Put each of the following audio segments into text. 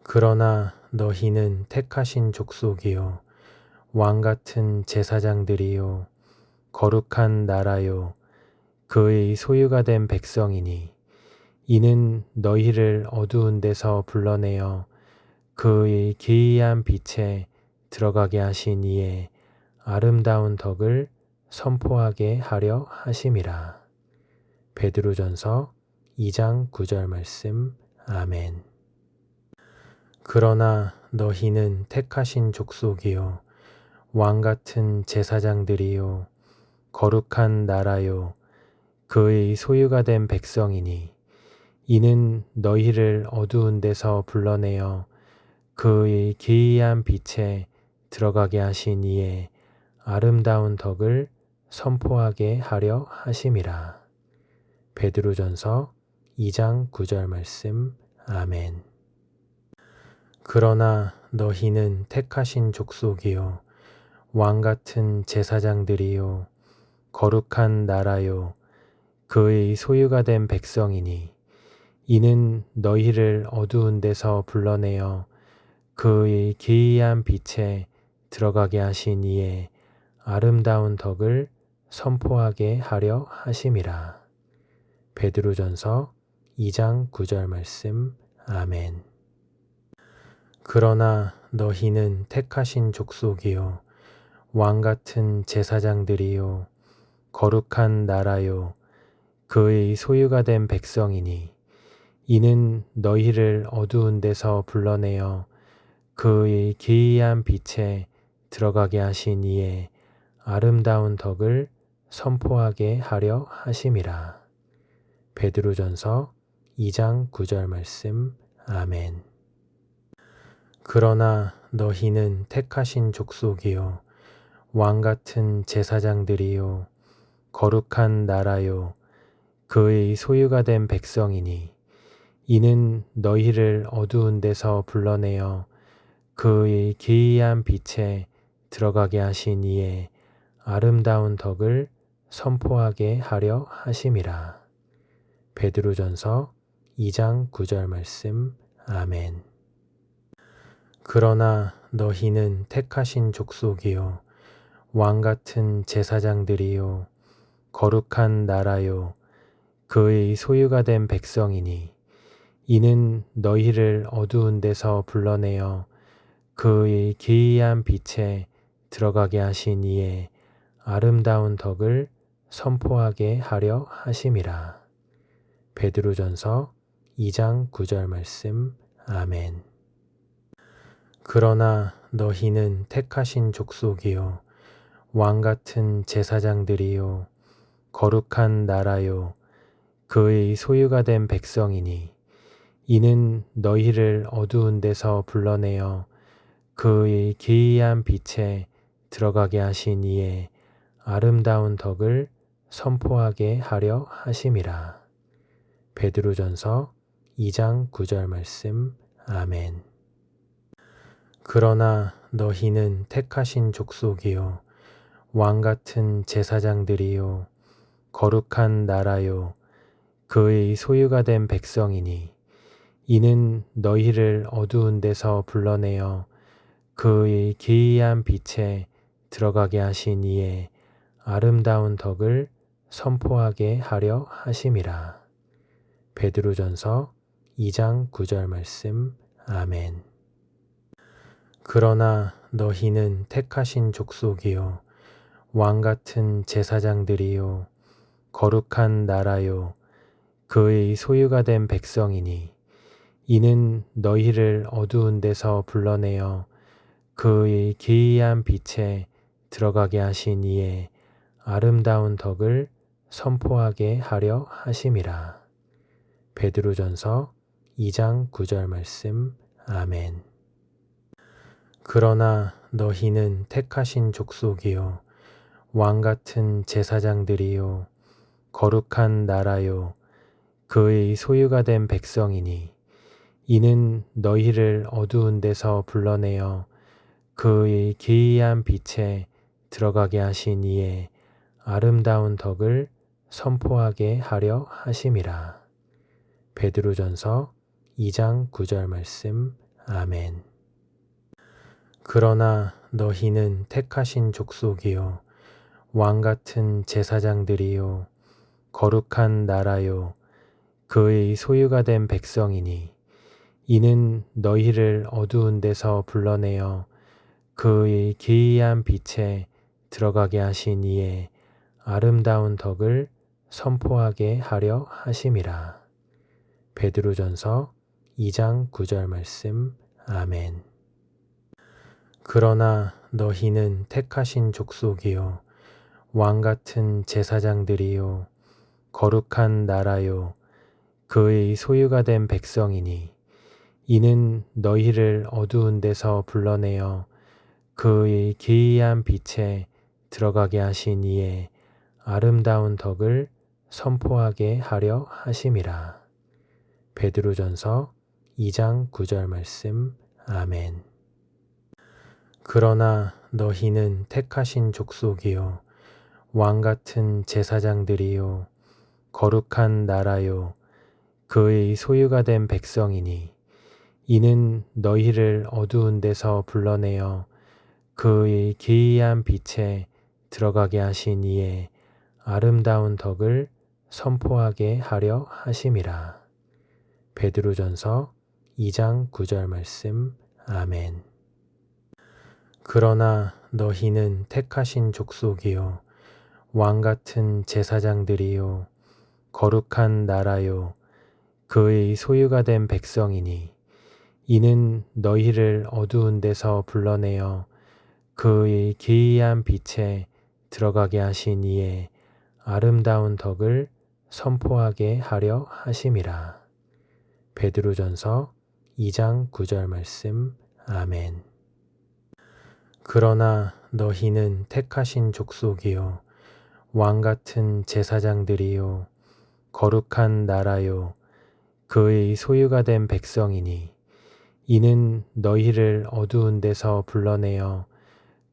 그러나 너희는 택하신 족속이요 왕같은 제사장들이요 거룩한 나라요 그의 소유가 된 백성이니 이는 너희를 어두운 데서 불러내어 그의 기이한 빛에 들어가게 하신 이의 아름다운 덕을 선포하게 하려 하심이라. 베드로전서 2장 9절 말씀. 아멘. 그러나 너희는 택하신 족속이요 왕같은 제사장들이요 거룩한 나라요 그의 소유가 된 백성이니 이는 너희를 어두운 데서 불러내어 그의 기이한 빛에 들어가게 하신 이의 아름다운 덕을 선포하게 하려 하심이라. 베드로전서 2장 9절 말씀. 아멘. 그러나 너희는 택하신 족속이요 왕같은 제사장들이요 거룩한 나라요 그의 소유가 된 백성이니 이는 너희를 어두운 데서 불러내어 그의 기이한 빛에 들어가게 하신 이의 아름다운 덕을 선포하게 하려 하심이라. 베드로전서 2장 9절 말씀. 아멘. 그러나 너희는 택하신 족속이요 왕같은 제사장들이요 거룩한 나라요 그의 소유가 된 백성이니 이는 너희를 어두운 데서 불러내어 그의 기이한 빛에 들어가게 하신 이의 아름다운 덕을 선포하게 하려 하심이라. 베드로전서 2장 9절 말씀. 아멘. 그러나 너희는 택하신 족속이요 왕같은 제사장들이요 거룩한 나라요 그의 소유가 된 백성이니 이는 너희를 어두운 데서 불러내어 그의 기이한 빛에 들어가게 하신 이의 아름다운 덕을 선포하게 하려 하심이라. 베드로전서 2장 9절 말씀. 아멘. 그러나 너희는 택하신 족속이요 왕같은 제사장들이요 거룩한 나라요 그의 소유가 된 백성이니 이는 너희를 어두운 데서 불러내어 그의 기이한 빛에 들어가게 하신 이의 아름다운 덕을 선포하게 하려 하심이라. 베드로전서 2장 9절 말씀. 아멘. 그러나 너희는 택하신 족속이요 왕같은 제사장들이요 거룩한 나라요 그의 소유가 된 백성이니 이는 너희를 어두운 데서 불러내어 그의 기이한 빛에 들어가게 하신 이의 아름다운 덕을 선포하게 하려 하심이라. 베드로전서 2장 9절 말씀. 아멘. 그러나 너희는 택하신 족속이요 왕같은 제사장들이요 거룩한 나라요 그의 소유가 된 백성이니 이는 너희를 어두운 데서 불러내어 그의 기이한 빛에 들어가게 하신 이의 아름다운 덕을 선포하게 하려 하심이라. 베드로전서 2장 9절 말씀. 아멘. 그러나 너희는 택하신 족속이요 왕같은 제사장들이요 거룩한 나라요 그의 소유가 된 백성이니 이는 너희를 어두운 데서 불러내어 그의 기이한 빛에 들어가게 하신 이의 아름다운 덕을 선포하게 하려 하심이라. 베드로전서 2장 9절 말씀. 아멘. 그러나 너희는 택하신 족속이요 왕같은 제사장들이요 거룩한 나라요 그의 소유가 된 백성이니 이는 너희를 어두운 데서 불러내어 그의 기이한 빛에 들어가게 하신 이의 아름다운 덕을 선포하게 하려 하심이라. 베드로전서 2장 9절 말씀. 아멘. 그러나 너희는 택하신 족속이요 왕같은 제사장들이요 거룩한 나라요 그의 소유가 된 백성이니 이는 너희를 어두운 데서 불러내어 그의 기이한 빛에 들어가게 하신 이의 아름다운 덕을 선포하게 하려 하심이라. 베드로전서 2장 9절 말씀. 아멘. 그러나 너희는 택하신 족속이요 왕같은 제사장들이요 거룩한 나라요 그의 소유가 된 백성이니 이는 너희를 어두운 데서 불러내어 그의 기이한 빛에 들어가게 하신 이의 아름다운 덕을 선포하게 하려 하심이라. 베드로전서 2장 9절 말씀. 아멘. 그러나 너희는 택하신 족속이요 왕같은 제사장들이요 거룩한 나라요 그의 소유가 된 백성이니 이는 너희를 어두운 데서 불러내어 그의 기이한 빛에 들어가게 하신 이의 아름다운 덕을 선포하게 하려 하심이라. 베드로전서 2장 9절 말씀. 아멘. 그러나 너희는 택하신 족속이요 왕같은 제사장들이요 거룩한 나라요 그의 소유가 된 백성이니 이는 너희를 어두운 데서 불러내어 그의 기이한 빛에 들어가게 하신 이의 아름다운 덕을 선포하게 하려 하심이라. 베드로전서 2장 9절 말씀. 아멘. 그러나 너희는 택하신 족속이요 왕같은 제사장들이요 거룩한 나라요 그의 소유가 된 백성이니 이는 너희를 어두운 데서 불러내어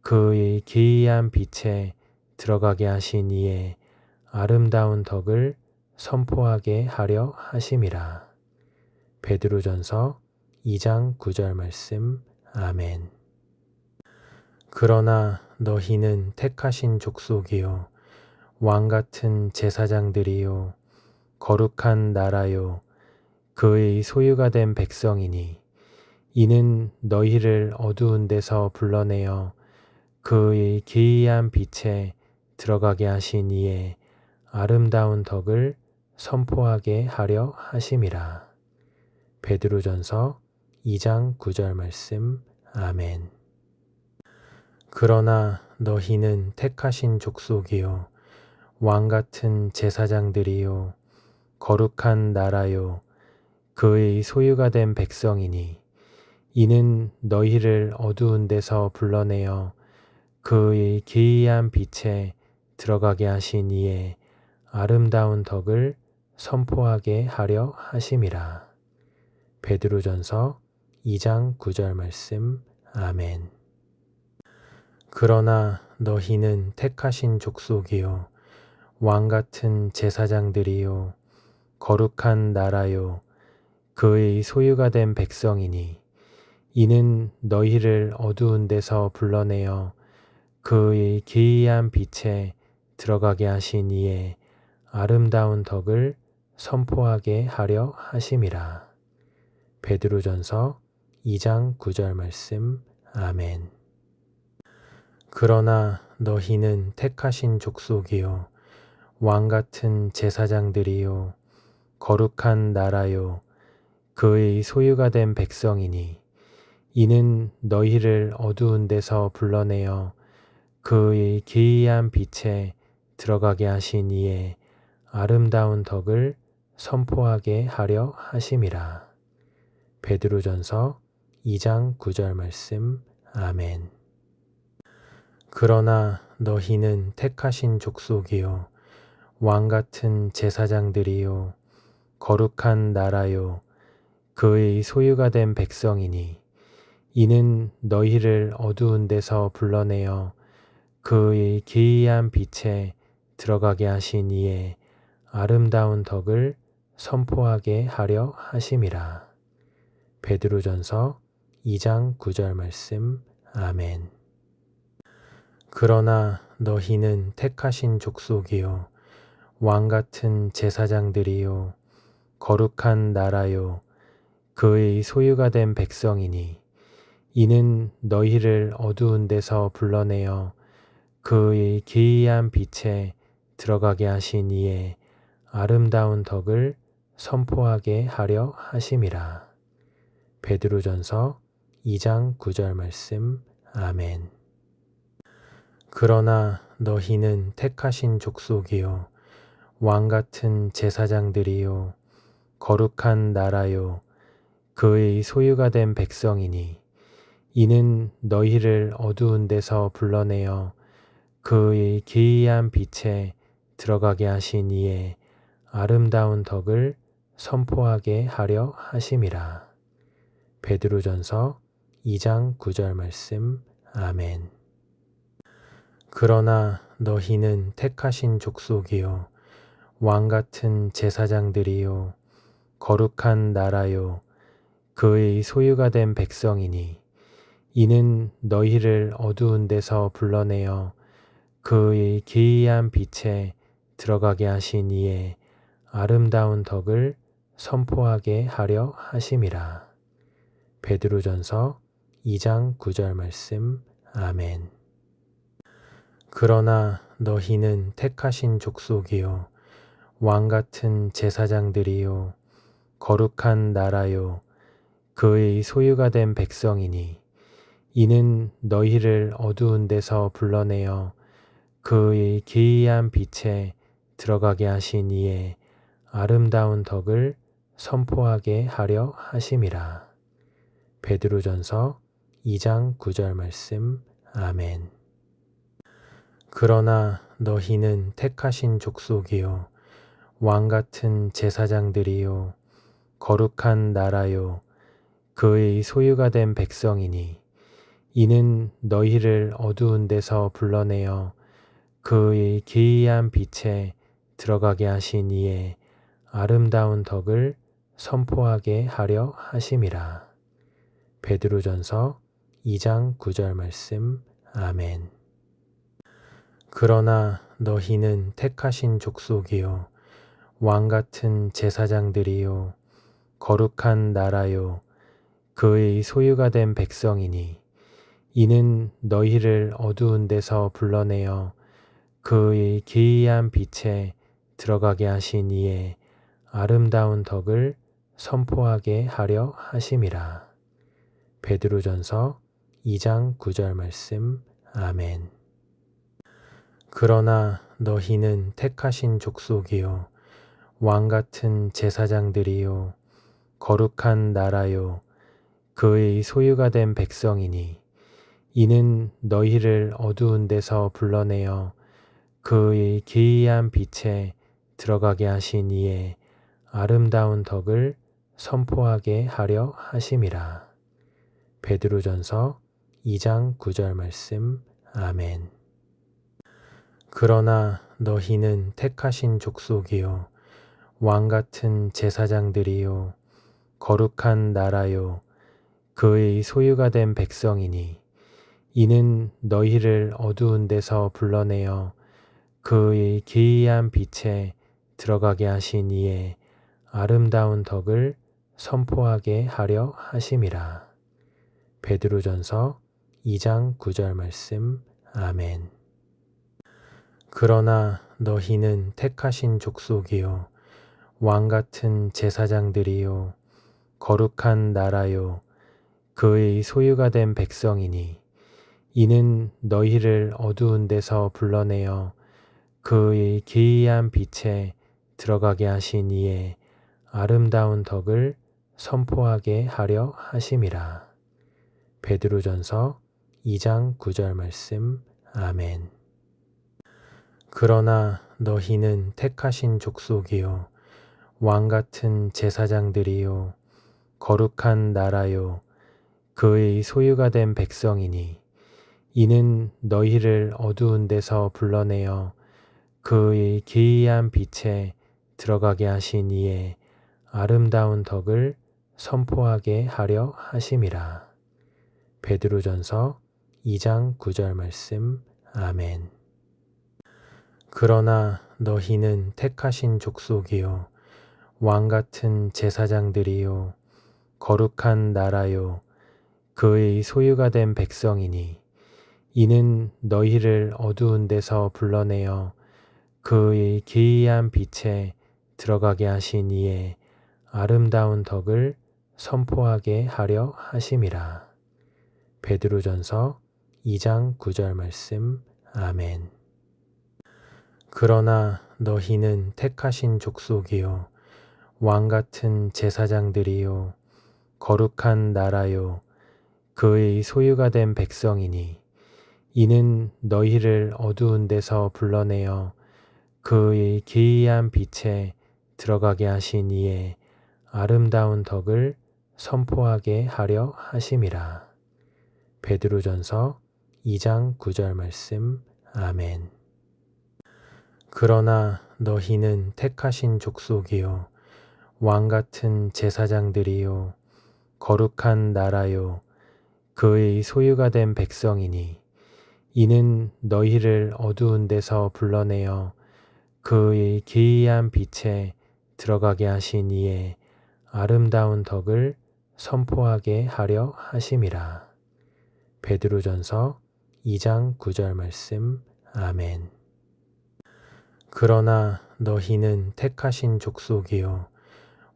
그의 기이한 빛에 들어가게 하신 이의 아름다운 덕을 선포하게 하려 하심이라. 베드로전서 2장 9절 말씀. 아멘. 그러나 너희는 택하신 족속이요 왕같은 제사장들이요 거룩한 나라요 그의 소유가 된 백성이니 이는 너희를 어두운 데서 불러내어 그의 기이한 빛에 들어가게 하신 이의 아름다운 덕을 선포하게 하려 하심이라. 베드로전서 2장 9절 말씀. 아멘. 그러나 너희는 택하신 족속이요 왕같은 제사장들이요 거룩한 나라요 그의 소유가 된 백성이니 이는 너희를 어두운 데서 불러내어 그의 기이한 빛에 들어가게 하신 이의 아름다운 덕을 선포하게 하려 하심이라. 베드로전서 2장 9절 말씀. 아멘. 그러나 너희는 택하신 족속이요 왕같은 제사장들이요 거룩한 나라요 그의 소유가 된 백성이니 이는 너희를 어두운 데서 불러내어 그의 기이한 빛에 들어가게 하신 이의 아름다운 덕을 선포하게 하려 하심이라. 베드로전서 2장 9절 말씀. 아멘. 그러나 너희는 택하신 족속이요 왕같은 제사장들이요 거룩한 나라요 그의 소유가 된 백성이니 이는 너희를 어두운 데서 불러내어 그의 기이한 빛에 들어가게 하신 이의 아름다운 덕을 선포하게 하려 하심이라. 베드로전서 2장 9절 말씀. 아멘. 그러나 너희는 택하신 족속이요 왕같은 제사장들이요 거룩한 나라요 그의 소유가 된 백성이니 이는 너희를 어두운 데서 불러내어 그의 기이한 빛에 들어가게 하신 이의 아름다운 덕을 선포하게 하려 하심이라. 베드로전서 2장 9절 말씀. 아멘. 그러나 너희는 택하신 족속이요 왕같은 제사장들이요 거룩한 나라요 그의 소유가 된 백성이니 이는 너희를 어두운 데서 불러내어 그의 기이한 빛에 들어가게 하신 이의 아름다운 덕을 선포하게 하려 하심이라. 베드로전서 2장 9절 말씀. 아멘. 그러나 너희는 택하신 족속이요 왕같은 제사장들이요 거룩한 나라요 그의 소유가 된 백성이니 이는 너희를 어두운 데서 불러내어 그의 기이한 빛에 들어가게 하신 이의 아름다운 덕을 선포하게 하려 하심이라. 베드로전서 2장 9절 말씀. 아멘. 그러나 너희는 택하신 족속이요 왕같은 제사장들이요 거룩한 나라요 그의 소유가 된 백성이니 이는 너희를 어두운 데서 불러내어 그의 기이한 빛에 들어가게 하신 이의 아름다운 덕을 선포하게 하려 하심이라. 베드로전서 2장 9절 말씀. 아멘. 그러나 너희는 택하신 족속이요 왕같은 제사장들이요 거룩한 나라요 그의 소유가 된 백성이니 이는 너희를 어두운 데서 불러내어 그의 기이한 빛에 들어가게 하신 이의 아름다운 덕을 선포하게 하려 하심이라. 베드로전서 2장 9절 말씀. 아멘. 그러나 너희는 택하신 족속이요 왕같은 제사장들이요 거룩한 나라요 그의 소유가 된 백성이니 이는 너희를 어두운 데서 불러내어 그의 기이한 빛에 들어가게 하신 이의 아름다운 덕을 선포하게 하려 하심이라. 베드로전서 2장 9절 말씀. 아멘. 그러나 너희는 택하신 족속이요 왕같은 제사장들이요 거룩한 나라요 그의 소유가 된 백성이니 이는 너희를 어두운 데서 불러내어 그의 기이한 빛에 들어가게 하신 이의 아름다운 덕을 선포하게 하려 하심이라. 베드로전서 2장 9절 말씀. 아멘. 그러나 너희는 택하신 족속이요 왕같은 제사장들이요 거룩한 나라요 그의 소유가 된 백성이니 이는 너희를 어두운 데서 불러내어 그의 기이한 빛에 들어가게 하신 이의 아름다운 덕을 선포하게 하려 하심이라. 베드로전서 2장 9절 말씀. 아멘. 그러나 너희는 택하신 족속이요 왕같은 제사장들이요 거룩한 나라요 그의 소유가 된 백성이니 이는 너희를 어두운 데서 불러내어 그의 기이한 빛에 들어가게 하신 이의 아름다운 덕을 선포하게 하려 하심이라. 베드로전서 2장 9절 말씀. 아멘. 그러나 너희는 택하신 족속이요 왕같은 제사장들이요 거룩한 나라요 그의 소유가 된 백성이니 이는 너희를 어두운 데서 불러내어 그의 기이한 빛에 들어가게 하신 이의 아름다운 덕을 선포하게 하려 하심이라. 베드로전서 2장 9절 말씀. 아멘. 그러나 너희는 택하신 족속이요 왕같은 제사장들이요 거룩한 나라요 그의 소유가 된 백성이니 이는 너희를 어두운 데서 불러내어 그의 기이한 빛에 들어가게 하신 이의 아름다운 덕을 선포하게 하려 하심이라. 베드로전서 2장 9절 말씀. 아멘. 그러나 너희는 택하신 족속이요 왕같은 제사장들이요 거룩한 나라요 그의 소유가 된 백성이니 이는 너희를 어두운 데서 불러내어 그의 기이한 빛에 들어가게 하신 이의 아름다운 덕을 선포하게 하려 하심이라. 베드로전서 2장 9절 말씀. 아멘. 그러나 너희는 택하신 족속이요 왕같은 제사장들이요 거룩한 나라요 그의 소유가 된 백성이니 이는 너희를 어두운 데서 불러내어 그의 기이한 빛에 들어가게 하신 이의 아름다운 덕을 선포하게 하려 하심이라. 베드로전서 2장 9절 말씀. 아멘. 그러나 너희는 택하신 족속이요 왕같은 제사장들이요 거룩한 나라요 그의 소유가 된 백성이니 이는 너희를 어두운 데서 불러내어 그의 기이한 빛에 들어가게 하신 이의 아름다운 덕을 선포하게 하려 하심이라. 베드로전서 2장 9절 말씀. 아멘. 그러나 너희는 택하신 족속이요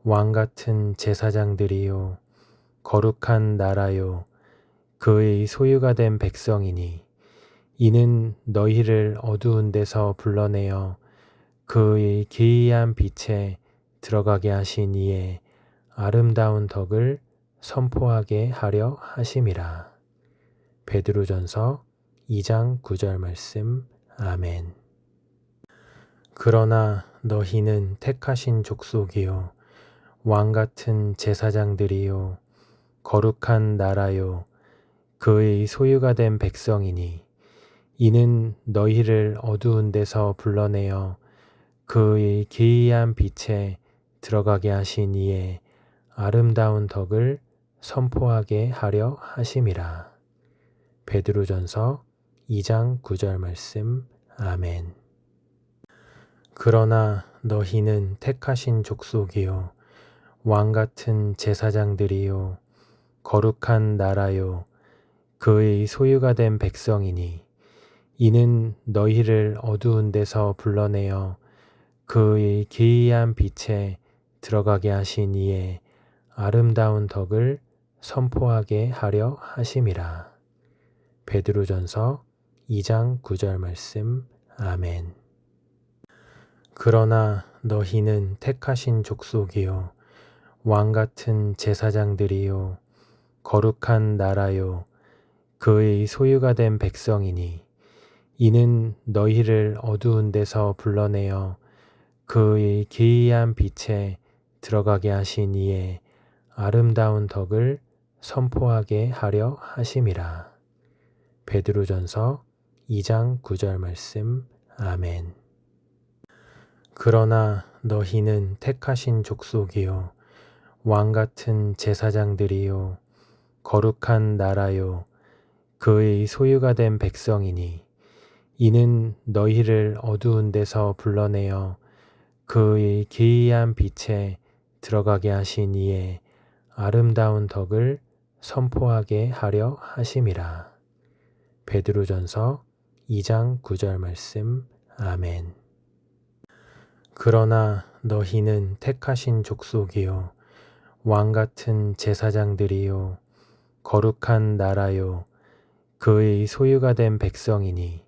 왕같은 제사장들이요 거룩한 나라요 그의 소유가 된 백성이니 이는 너희를 어두운 데서 불러내어 그의 기이한 빛에 들어가게 하신 이의 아름다운 덕을 선포하게 하려 하심이라. 베드로전서 2장 9절 말씀. 아멘. 그러나 너희는 택하신 족속이요 왕같은 제사장들이요 거룩한 나라요 그의 소유가 된 백성이니 이는 너희를 어두운 데서 불러내어 그의 기이한 빛에 들어가게 하신 이의 아름다운 덕을 선포하게 하려 하심이라. 베드로전서 2장 9절 말씀. 아멘. 그러나 너희는 택하신 족속이요 왕같은 제사장들이요 거룩한 나라요 그의 소유가 된 백성이니 이는 너희를 어두운 데서 불러내어 그의 기이한 빛에 들어가게 하신 이의 아름다운 덕을 선포하게 하려 하심이라. 베드로전서 2장 9절 말씀. 아멘. 그러나 너희는 택하신 족속이요 왕같은 제사장들이요 거룩한 나라요 그의 소유가 된 백성이니 이는 너희를 어두운 데서 불러내어 그의 기이한 빛에 들어가게 하신 이의 아름다운 덕을 선포하게 하려 하심이라. 베드로전서 2장 9절 말씀. 아멘. 그러나 너희는 택하신 족속이요 왕같은 제사장들이요 거룩한 나라요 그의 소유가 된 백성이니 이는 너희를 어두운 데서 불러내어 그의 기이한 빛에 들어가게 하신 이의 아름다운 덕을 선포하게 하려 하심이라. 베드로전서 2장 9절 말씀. 아멘. 그러나 너희는 택하신 족속이요 왕같은 제사장들이요 거룩한 나라요 그의 소유가 된 백성이니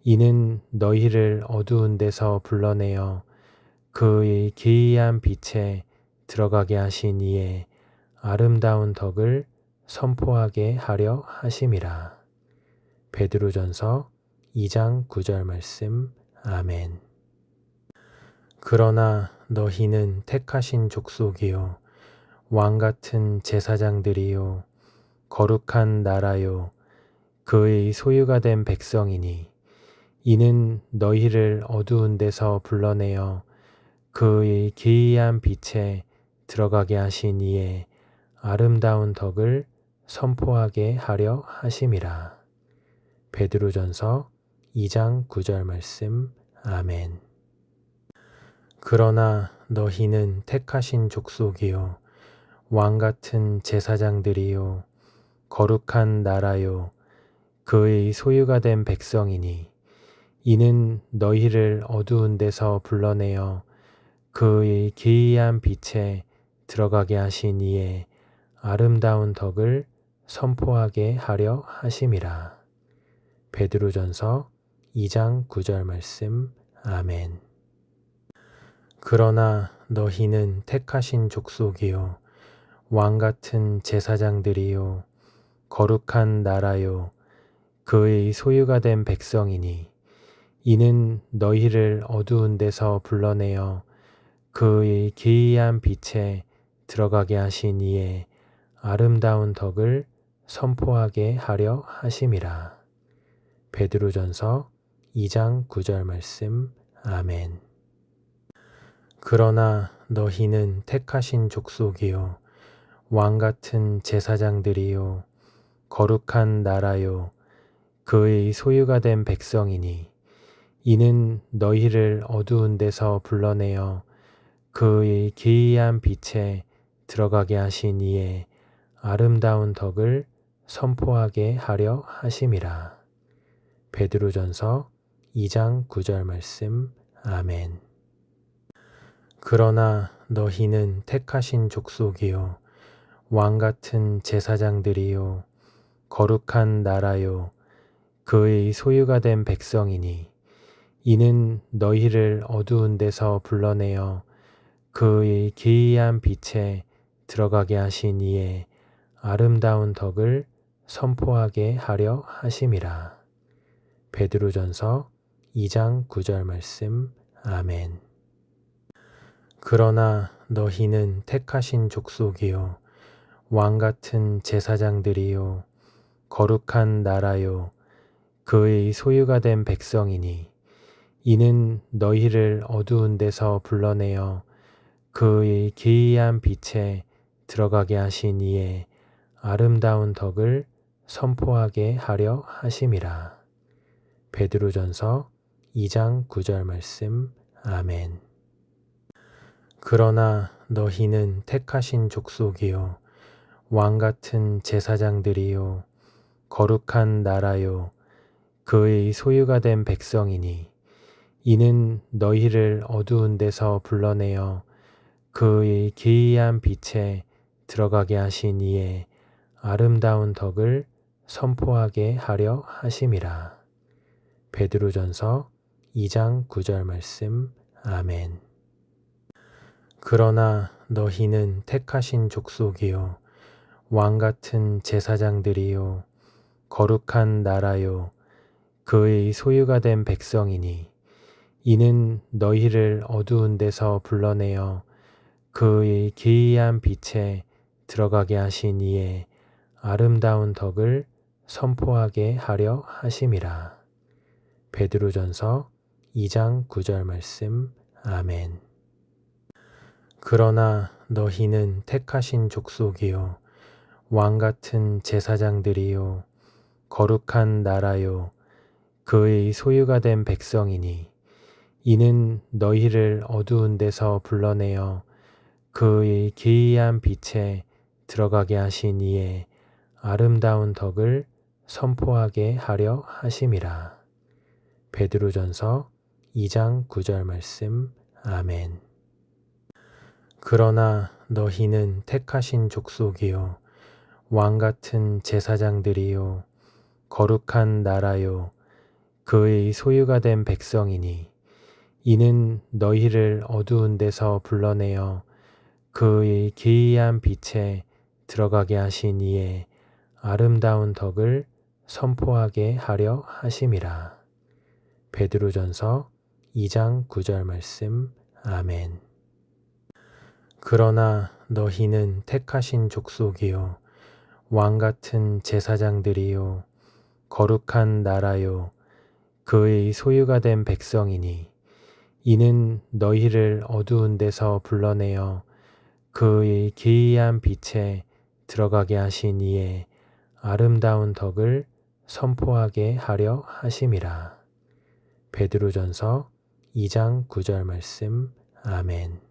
이는 너희를 어두운 데서 불러내어 그의 기이한 빛에 들어가게 하신 이의 아름다운 덕을 선포하게 하려 하심이라. 베드로전서 2장 9절 말씀. 아멘. 그러나 너희는 택하신 족속이요 왕같은 제사장들이요 거룩한 나라요 그의 소유가 된 백성이니 이는 너희를 어두운 데서 불러내어 그의 기이한 빛에 들어가게 하신 이의 아름다운 덕을 선포하게 하려 하심이라. 베드로전서 2장 9절 말씀. 아멘. 그러나 너희는 택하신 족속이요 왕같은 제사장들이요 거룩한 나라요 그의 소유가 된 백성이니 이는 너희를 어두운 데서 불러내어 그의 기이한 빛에 들어가게 하신 이의 아름다운 덕을 선포하게 하려 하심이라. 베드로전서 2장 9절 말씀. 아멘. 그러나 너희는 택하신 족속이요 왕같은 제사장들이요 거룩한 나라요 그의 소유가 된 백성이니 이는 너희를 어두운 데서 불러내어 그의 기이한 빛에 들어가게 하신 이의 아름다운 덕을 선포하게 하려 하심이라. 베드로전서 2장 9절 말씀. 아멘. 그러나 너희는 택하신 족속이요 왕같은 제사장들이요 거룩한 나라요 그의 소유가 된 백성이니 이는 너희를 어두운 데서 불러내어 그의 기이한 빛에 들어가게 하신 이의 아름다운 덕을 선포하게 하려 하심이라. 베드로전서 2장 9절 말씀. 아멘. 그러나 너희는 택하신 족속이요 왕같은 제사장들이요 거룩한 나라요 그의 소유가 된 백성이니 이는 너희를 어두운 데서 불러내어 그의 기이한 빛에 들어가게 하신 이의 아름다운 덕을 선포하게 하려 하심이라. 베드로전서 2장 9절 말씀. 아멘. 그러나 너희는 택하신 족속이요 왕같은 제사장들이요 거룩한 나라요 그의 소유가 된 백성이니 이는 너희를 어두운 데서 불러내어 그의 기이한 빛에 들어가게 하신 이의 아름다운 덕을 선포하게 하려 하심이라. 베드로전서 2장 9절 말씀. 아멘. 그러나 너희는 택하신 족속이요 왕같은 제사장들이요 거룩한 나라요 그의 소유가 된 백성이니 이는 너희를 어두운 데서 불러내어 그의 기이한 빛에 들어가게 하신 이의 아름다운 덕을 선포하게 하려 하심이라. 베드로전서 2장 9절 말씀. 아멘. 그러나 너희는 택하신 족속이요 왕같은 제사장들이요 거룩한 나라요 그의 소유가 된 백성이니 이는 너희를 어두운 데서 불러내어 그의 기이한 빛에 들어가게 하신 이의 아름다운 덕을 선포하게 하려 하심이라. 베드로전서 2장 9절 말씀. 아멘. 그러나 너희는 택하신 족속이요 왕같은 제사장들이요 거룩한 나라요 그의 소유가 된 백성이니 이는 너희를 어두운 데서 불러내어 그의 기이한 빛에 들어가게 하신 이의 아름다운 덕을 선포하게 하려 하심이라. 베드로전서 2장 9절 말씀. 아멘. 그러나 너희는 택하신 족속이요 왕같은 제사장들이요 거룩한 나라요 그의 소유가 된 백성이니 이는 너희를 어두운 데서 불러내어 그의 기이한 빛에 들어가게 하신 이의 아름다운 덕을 선포하게 하려 하심이라. 베드로전서 2장 9절 말씀. 아멘. 그러나 너희는 택하신 족속이요 왕같은 제사장들이요 거룩한 나라요 그의 소유가 된 백성이니 이는 너희를 어두운 데서 불러내어 그의 기이한 빛에 들어가게 하신 이의 아름다운 덕을 선포하게 하려 하심이라. 베드로전서 2장 9절 말씀. 아멘.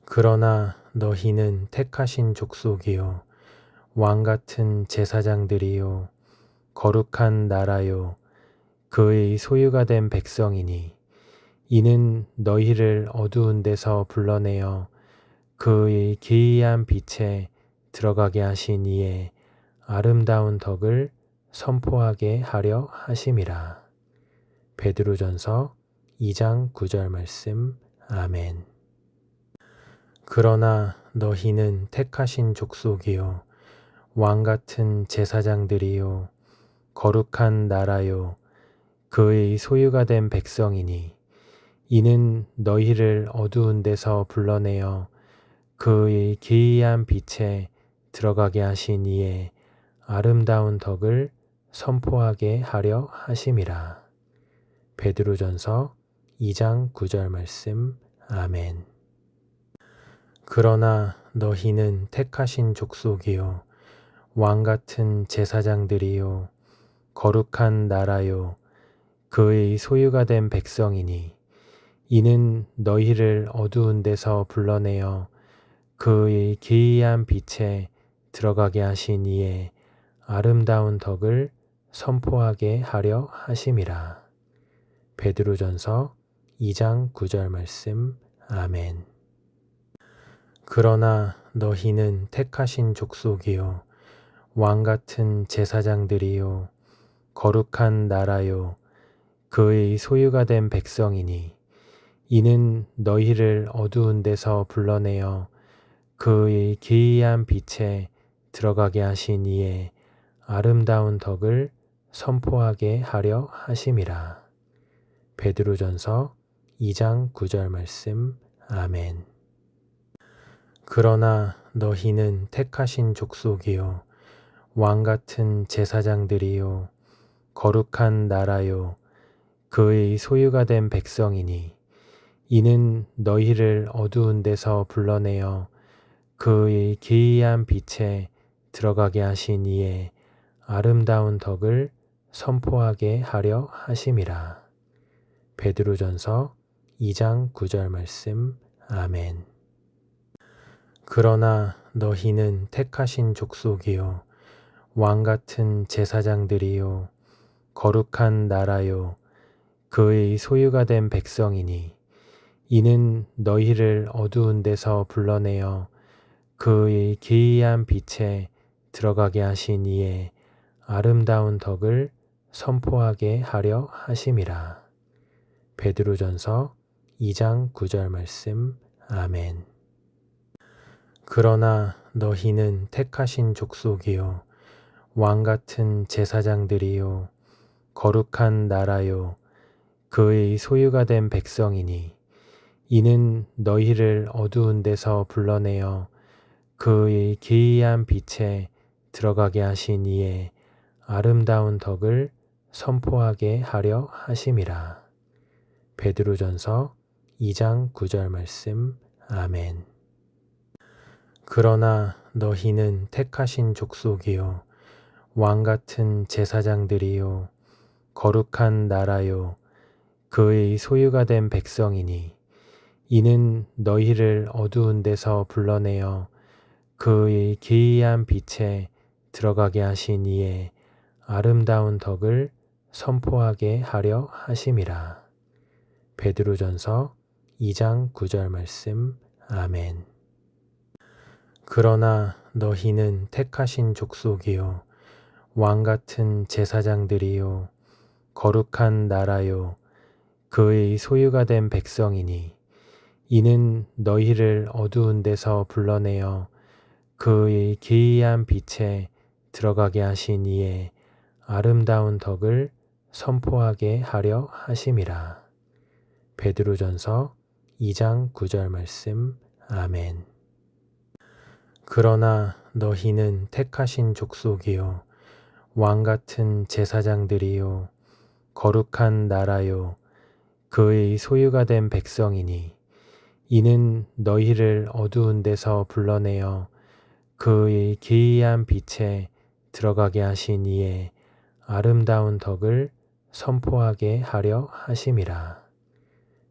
그러나 너희는 택하신 족속이요 왕같은 제사장들이요 거룩한 나라요 그의 소유가 된 백성이니 이는 너희를 어두운 데서 불러내어 그의 기이한 빛에 들어가게 하신 이의 아름다운 덕을 선포하게 하려 하심이라. 베드로전서 2장 9절 말씀. 아멘. 그러나 너희는 택하신 족속이요 왕같은 제사장들이요 거룩한 나라요 그의 소유가 된 백성이니 이는 너희를 어두운 데서 불러내어 그의 기이한 빛에 들어가게 하신 이의 아름다운 덕을 선포하게 하려 하심이라. 베드로전서 2장 9절 말씀. 아멘. 그러나 너희는 택하신 족속이요 왕같은 제사장들이요 거룩한 나라요 그의 소유가 된 백성이니 이는 너희를 어두운 데서 불러내어 그의 기이한 빛에 들어가게 하신 이의 아름다운 덕을 선포하게 하려 하심이라. 베드로전서 2장 9절 말씀. 아멘. 그러나 너희는 택하신 족속이요 왕같은 제사장들이요 거룩한 나라요 그의 소유가 된 백성이니 이는 너희를 어두운 데서 불러내어 그의 기이한 빛에 들어가게 하신 이의 아름다운 덕을 선포하게 하려 하심이라. 베드로전서 2장 9절 말씀. 아멘. 그러나 너희는 택하신 족속이요 왕같은 제사장들이요 거룩한 나라요 그의 소유가 된 백성이니 이는 너희를 어두운 데서 불러내어 그의 기이한 빛에 들어가게 하신 이의 아름다운 덕을 선포하게 하려 하심이라. 베드로전서 2장 9절 말씀. 아멘. 그러나 너희는 택하신 족속이요 왕같은 제사장들이요 거룩한 나라요 그의 소유가 된 백성이니 이는 너희를 어두운 데서 불러내어 그의 기이한 빛에 들어가게 하신 이의 아름다운 덕을 선포하게 하려 하심이라. 베드로전서 2장 9절 말씀. 아멘. 그러나 너희는 택하신 족속이요 왕같은 제사장들이요 거룩한 나라요 그의 소유가 된 백성이니 이는 너희를 어두운 데서 불러내어 그의 기이한 빛에 들어가게 하신 이의 아름다운 덕을 선포하게 하려 하심이라. 베드로전서 2장 9절 말씀. 아멘. 그러나 너희는 택하신 족속이요 왕같은 제사장들이요 거룩한 나라요 그의 소유가 된 백성이니 이는 너희를 어두운 데서 불러내어 그의 기이한 빛에 들어가게 하신 이의 아름다운 덕을 선포하게 하려 하심이라. 베드로전서 2장 9절 말씀. 아멘. 그러나 너희는 택하신 족속이요 왕같은 제사장들이요 거룩한 나라요 그의 소유가 된 백성이니 이는 너희를 어두운 데서 불러내어 그의 기이한 빛에 들어가게 하신 이의 아름다운 덕을 선포하게 하려 하심이라. 베드로전서 2장 9절 말씀. 아멘. 그러나 너희는 택하신 족속이요 왕같은 제사장들이요 거룩한 나라요 그의 소유가 된 백성이니 이는 너희를 어두운 데서 불러내어 그의 기이한 빛에 들어가게 하신 이의 아름다운 덕을 선포하게 하려 하심이라.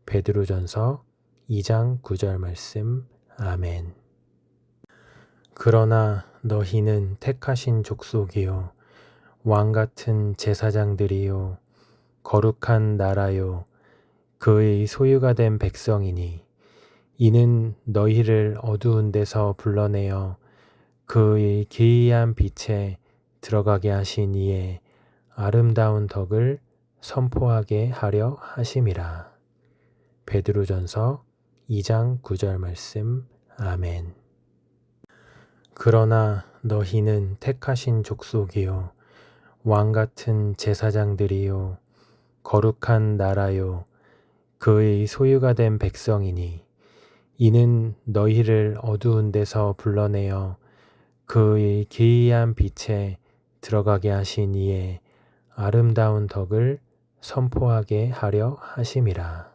베드로전서 2장 9절 말씀. 아멘. 그러나 너희는 택하신 족속이요 왕같은 제사장들이요 거룩한 나라요 그의 소유가 된 백성이니 이는 너희를 어두운 데서 불러내어 그의 기이한 빛에 들어가게 하신 이의 아름다운 덕을 선포하게 하려 하심이라. 베드로전서 2장 9절 말씀. 아멘. 그러나 너희는 택하신 족속이요 왕같은 제사장들이요 거룩한 나라요 그의 소유가 된 백성이니 이는 너희를 어두운 데서 불러내어 그의 기이한 빛에 들어가게 하신 이의 아름다운 덕을 선포하게 하려 하심이라.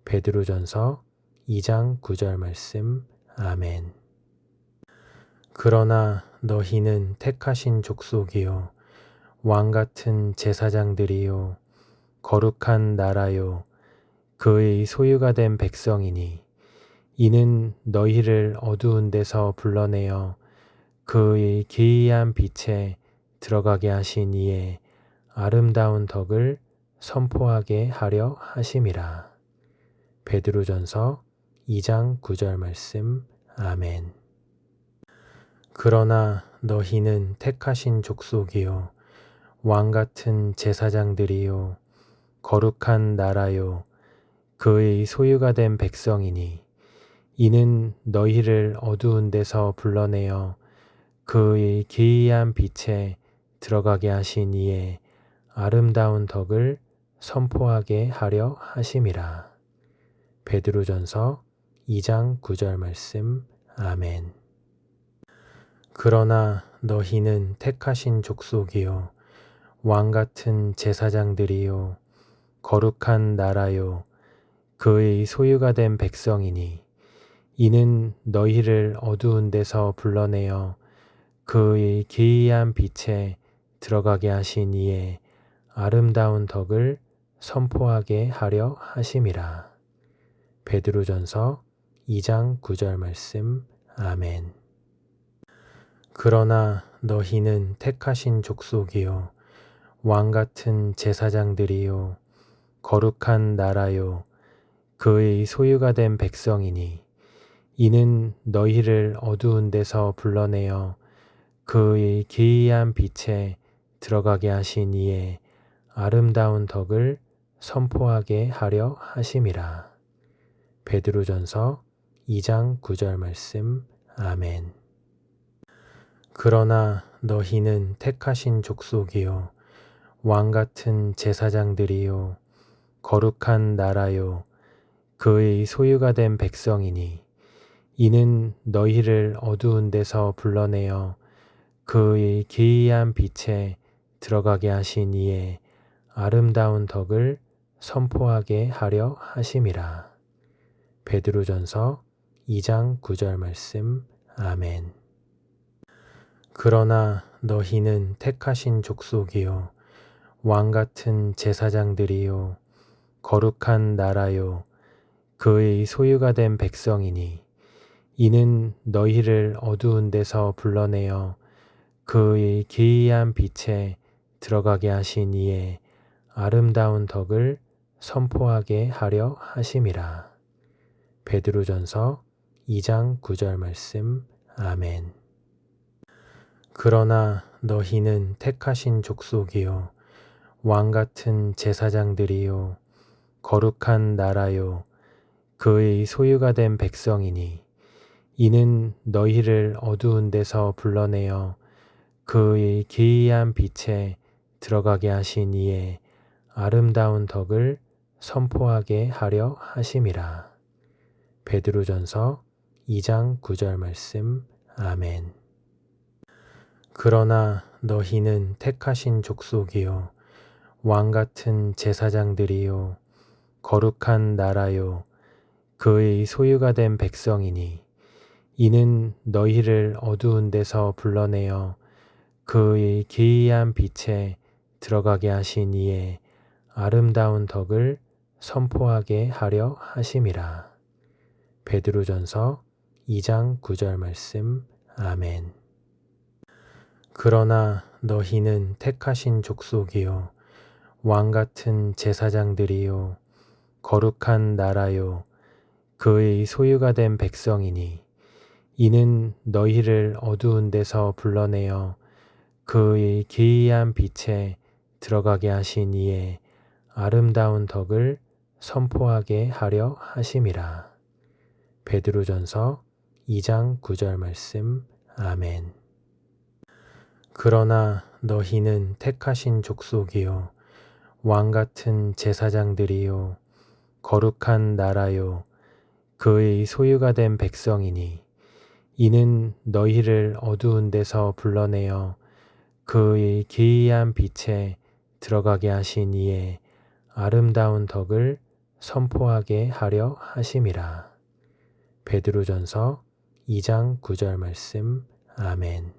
베드로전서 2장 9절 말씀. 아멘. 그러나 너희는 택하신 족속이요 왕같은 제사장들이요 거룩한 나라요 그의 소유가 된 백성이니 이는 너희를 어두운 데서 불러내어 그의 기이한 빛에 들어가게 하신 이의 아름다운 덕을 선포하게 하려 하심이라. 베드로전서 2장 9절 말씀. 아멘. 그러나 너희는 택하신 족속이요 왕같은 제사장들이요 거룩한 나라요 그의 소유가 된 백성이니 이는 너희를 어두운 데서 불러내어 그의 기이한 빛에 들어가게 하신 이의 아름다운 덕을 선포하게 하려 하심이라. 베드로전서 2장 9절 말씀. 아멘. 그러나 너희는 택하신 족속이요 왕같은 제사장들이요 거룩한 나라요 그의 소유가 된 백성이니 이는 너희를 어두운 데서 불러내어 그의 기이한 빛에 들어가게 하신 이의 아름다운 덕을 선포하게 하려 하심이라. 베드로전서 2장 9절 말씀. 아멘. 그러나 너희는 택하신 족속이요 왕같은 제사장들이요 거룩한 나라요 그의 소유가 된 백성이니 이는 너희를 어두운 데서 불러내어 그의 기이한 빛에 들어가게 하신 이의 아름다운 덕을 선포하게 하려 하심이라. 베드로전서 2장 9절 말씀. 아멘. 그러나 너희는 택하신 족속이요 왕같은 제사장들이요 거룩한 나라요 그의 소유가 된 백성이니 이는 너희를 어두운 데서 불러내어 그의 기이한 빛에 들어가게 하신 이의 아름다운 덕을 선포하게 하려 하심이라. 베드로전서 2장 9절 말씀. 아멘. 그러나 너희는 택하신 족속이요 왕같은 제사장들이요 거룩한 나라요 그의 소유가 된 백성이니 이는 너희를 어두운 데서 불러내어 그의 기이한 빛에 들어가게 하신 이의 아름다운 덕을 선포하게 하려 하심이라. 베드로전서 2장 9절 말씀. 아멘. 그러나 너희는 택하신 족속이요 왕같은 제사장들이요 거룩한 나라요 그의 소유가 된 백성이니 이는 너희를 어두운 데서 불러내어 그의 기이한 빛에 들어가게 하신 이의 아름다운 덕을 선포하게 하려 하심이라. 베드로전서 2장 9절 말씀. 아멘. 그러나 너희는 택하신 족속이요 왕같은 제사장들이요 거룩한 나라요 그의 소유가 된 백성이니 이는 너희를 어두운 데서 불러내어 그의 기이한 빛에 들어가게 하신 이의 아름다운 덕을 선포하게 하려 하심이라. 베드로전서 2장 9절 말씀. 아멘. 그러나 너희는 택하신 족속이요 왕같은 제사장들이요 거룩한 나라요 그의 소유가 된 백성이니 이는 너희를 어두운 데서 불러내어 그의 기이한 빛에 들어가게 하신 이의 아름다운 덕을 선포하게 하려 하심이라. 베드로전서 2장 9절 말씀. 아멘. 그러나 너희는 택하신 족속이요 왕같은 제사장들이요 거룩한 나라요 그의 소유가 된 백성이니 이는 너희를 어두운 데서 불러내어 그의 기이한 빛에 들어가게 하신 이의 아름다운 덕을 선포하게 하려 하심이라. 베드로전서 2장 9절 말씀. 아멘.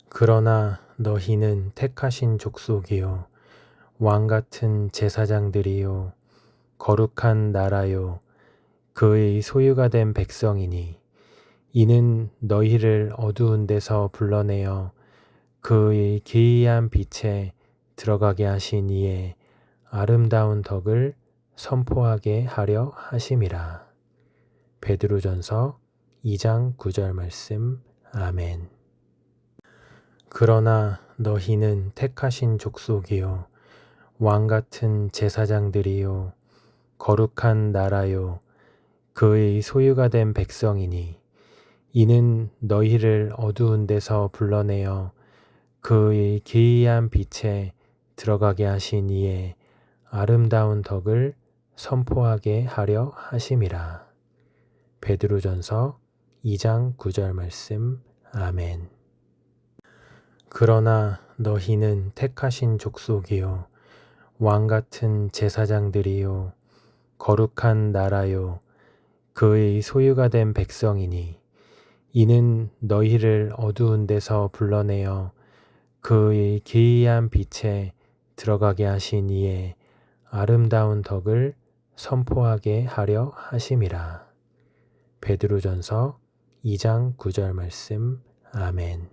그러나 너희는 택하신 족속이요 왕같은 제사장들이요 거룩한 나라요 그의 소유가 된 백성이니 이는 너희를 어두운 데서 불러내어 그의 기이한 빛에 들어가게 하신 이의 아름다운 덕을 선포하게 하려 하심이라. 베드로전서 2장 9절 말씀. 아멘. 그러나 너희는 택하신 족속이요 왕같은 제사장들이요 거룩한 나라요 그의 소유가 된 백성이니 이는 너희를 어두운 데서 불러내어 그의 기이한 빛에 들어가게 하신 이의 아름다운 덕을 선포하게 하려 하심이라. 베드로전서 2장 9절 말씀. 아멘. 그러나 너희는 택하신 족속이요 왕같은 제사장들이요 거룩한 나라요 그의 소유가 된 백성이니 이는 너희를 어두운 데서 불러내어 그의 기이한 빛에 들어가게 하신 이의 아름다운 덕을 선포하게 하려 하심이라. 베드로전서 2장 9절 말씀. 아멘.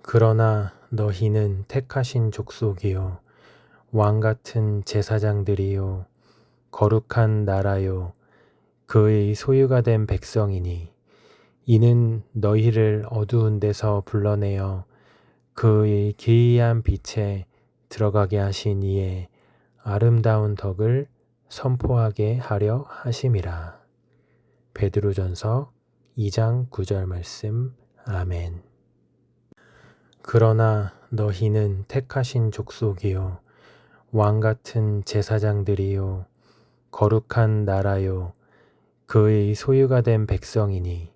그러나 너희는 택하신 족속이요 왕같은 제사장들이요 거룩한 나라요 그의 소유가 된 백성이니 이는 너희를 어두운 데서 불러내어 그의 기이한 빛에 들어가게 하신 이의 아름다운 덕을 선포하게 하려 하심이라. 베드로전서 2장 9절 말씀. 아멘. 그러나 너희는 택하신 족속이요 왕같은 제사장들이요 거룩한 나라요 그의 소유가 된 백성이니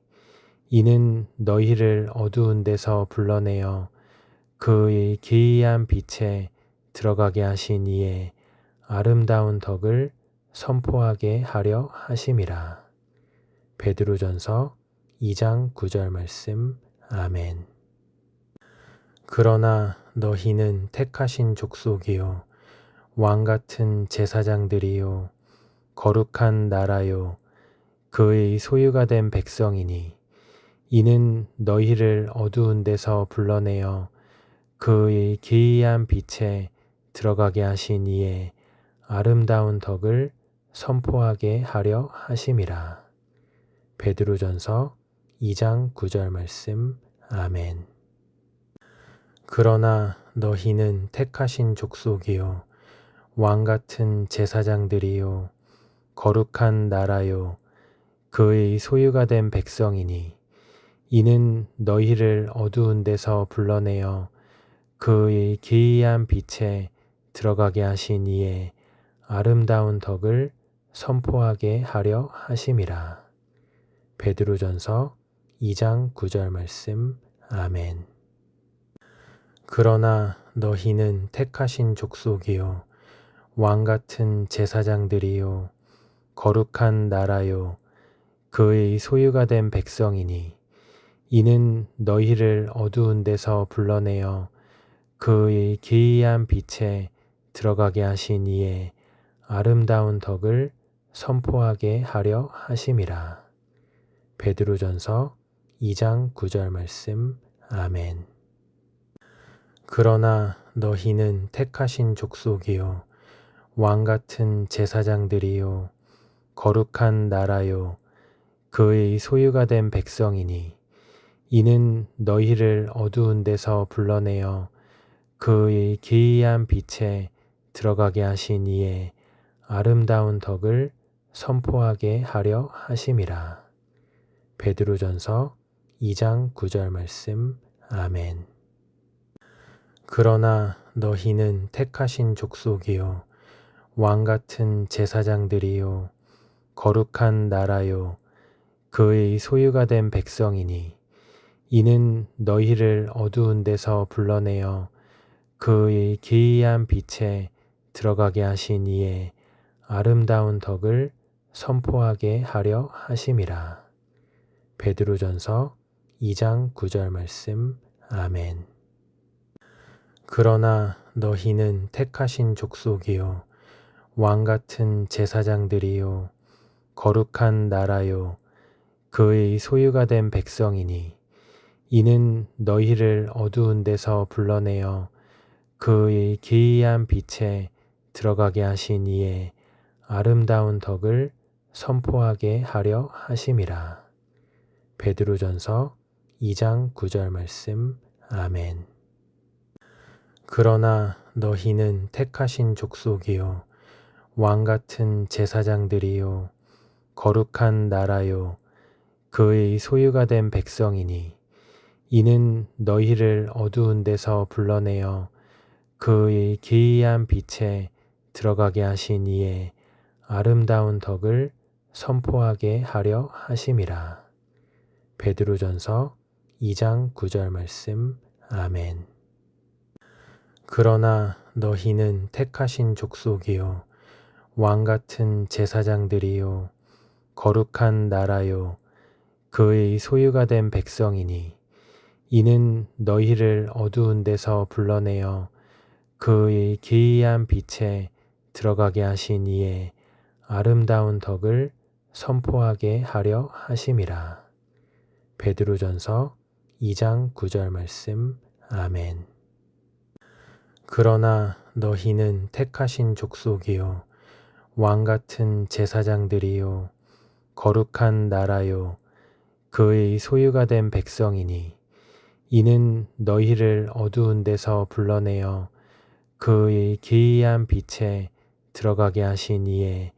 이는 너희를 어두운 데서 불러내어 그의 기이한 빛에 들어가게 하신 이의 아름다운 덕을 선포하게 하려 하심이라. 베드로전서 2장 9절 말씀. 아멘. 그러나 너희는 택하신 족속이요 왕같은 제사장들이요 거룩한 나라요 그의 소유가 된 백성이니 이는 너희를 어두운 데서 불러내어 그의 기이한 빛에 들어가게 하신 이의 아름다운 덕을 선포하게 하려 하심이라. 베드로전서 2장 9절 말씀. 아멘. 그러나 너희는 택하신 족속이요 왕같은 제사장들이요 거룩한 나라요 그의 소유가 된 백성이니 이는 너희를 어두운 데서 불러내어 그의 기이한 빛에 들어가게 하신 이의 아름다운 덕을 선포하게 하려 하심이라. 베드로전서 2장 9절 말씀. 아멘. 그러나 너희는 택하신 족속이요 왕같은 제사장들이요 거룩한 나라요 그의 소유가 된 백성이니 이는 너희를 어두운 데서 불러내어 그의 기이한 빛에 들어가게 하신 이의 아름다운 덕을 선포하게 하려 하심이라. 베드로전서 2장 9절 말씀. 아멘. 그러나 너희는 택하신 족속이요 왕같은 제사장들이요 거룩한 나라요 그의 소유가 된 백성이니 이는 너희를 어두운 데서 불러내어 그의 기이한 빛에 들어가게 하신 이의 아름다운 덕을 선포하게 하려 하심이라. 베드로전서 2장 9절 말씀. 아멘. 그러나 너희는 택하신 족속이요 왕같은 제사장들이요 거룩한 나라요 그의 소유가 된 백성이니 이는 너희를 어두운 데서 불러내어 그의 기이한 빛에 들어가게 하신 이의 아름다운 덕을 선포하게 하려 하심이라. 베드로전서 2장 9절 말씀. 아멘. 그러나 너희는 택하신 족속이요 왕같은 제사장들이요 거룩한 나라요 그의 소유가 된 백성이니 이는 너희를 어두운 데서 불러내어 그의 기이한 빛에 들어가게 하신 이의 아름다운 덕을 선포하게 하려 하심이라. 베드로전서 2장 9절 말씀. 아멘. 그러나 너희는 택하신 족속이요 왕같은 제사장들이요 거룩한 나라요 그의 소유가 된 백성이니 이는 너희를 어두운 데서 불러내어 그의 기이한 빛에 들어가게 하신 이의 아름다운 덕을 선포하게 하려 하심이라. 베드로전서 2장 9절 말씀. 아멘. 그러나 너희는 택하신 족속이요 왕같은 제사장들이요 거룩한 나라요 그의 소유가 된 백성이니 이는 너희를 어두운 데서 불러내어 그의 기이한 빛에 들어가게 하신 이의 아름다운 덕을 선포하게 하려 하심이라. 베드로전서 2장 9절 말씀. 아멘. 그러나 너희는 택하신 족속이요 왕같은 제사장들이요 거룩한 나라요 그의 소유가 된 백성이니 이는 너희를 어두운 데서 불러내어 그의 기이한 빛에 들어가게 하신 이의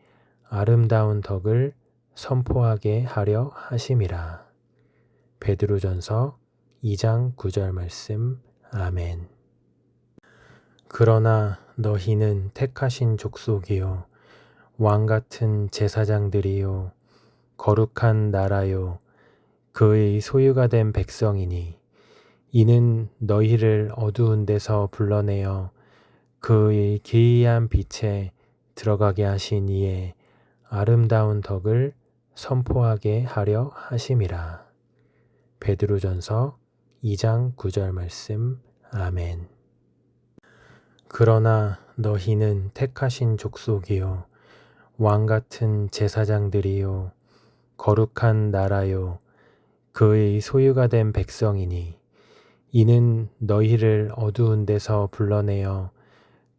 아름다운 덕을 선포하게 하려 하심이라. 베드로전서 2장 9절 말씀. 아멘. 그러나 너희는 택하신 족속이요 왕같은 제사장들이요 거룩한 나라요 그의 소유가 된 백성이니 이는 너희를 어두운 데서 불러내어 그의 기이한 빛에 들어가게 하신 이의 아름다운 덕을 선포하게 하려 하심이라. 베드로전서 2장 9절 말씀. 아멘. 그러나 너희는 택하신 족속이요 왕같은 제사장들이요 거룩한 나라요 그의 소유가 된 백성이니 이는 너희를 어두운 데서 불러내어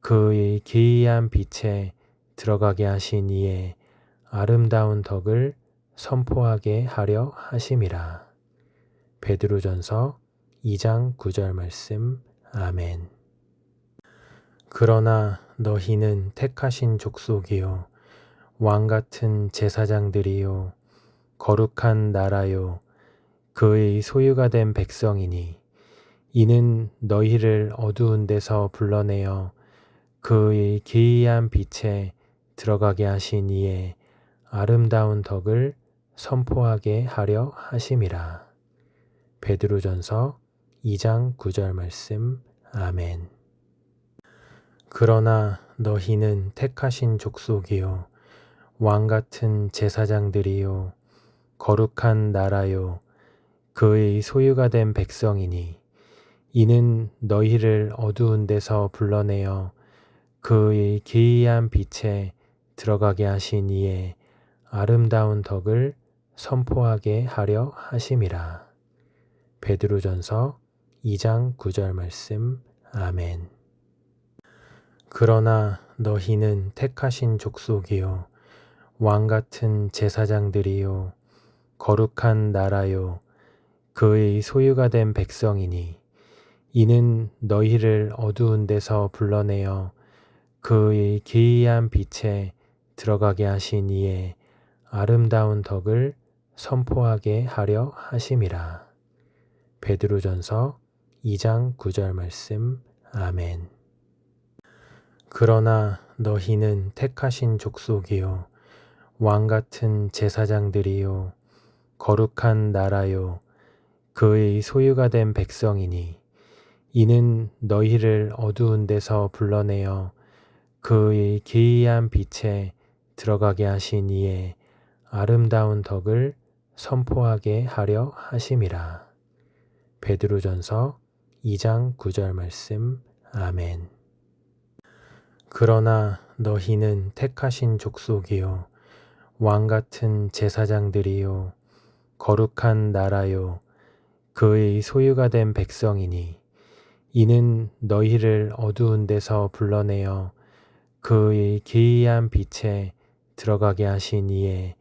그의 기이한 빛에 들어가게 하신 이의 아름다운 덕을 선포하게 하려 하심이라. 베드로전서 2장 9절 말씀. 아멘. 그러나 너희는 택하신 족속이요 왕같은 제사장들이요 거룩한 나라요 그의 소유가 된 백성이니 이는 너희를 어두운 데서 불러내어 그의 기이한 빛에 들어가게 하신 이의 아름다운 덕을 선포하게 하려 하심이라. 베드로전서 2장 9절 말씀. 아멘. 그러나 너희는 택하신 족속이요 왕같은 제사장들이요 거룩한 나라요 그의 소유가 된 백성이니 이는 너희를 어두운 데서 불러내어 그의 기이한 빛에 들어가게 하신 이의 아름다운 덕을 선포하게 하려 하심이라. 베드로전서 2장 9절 말씀. 아멘. 그러나 너희는 택하신 족속이요 왕같은 제사장들이요 거룩한 나라요 그의 소유가 된 백성이니 이는 너희를 어두운 데서 불러내어 그의 기이한 빛에 들어가게 하신 이의 아름다운 덕을 선포하게 하려 하심이라. 베드로전서 2장 9절 말씀. 아멘. 그러나 너희는 택하신 족속이요 왕같은 제사장들이요 거룩한 나라요 그의 소유가 된 백성이니 이는 너희를 어두운 데서 불러내어 그의 기이한 빛에 들어가게 하신 이의 아름다운 덕을 선포하게 하려 하심이라. 베드로전서 2장 9절 말씀. 아멘. 그러나 너희는 택하신 족속이요 왕같은 제사장들이요 거룩한 나라요 그의 소유가 된 백성이니 이는 너희를 어두운 데서 불러내어 그의 기이한 빛에 들어가게 하신 이의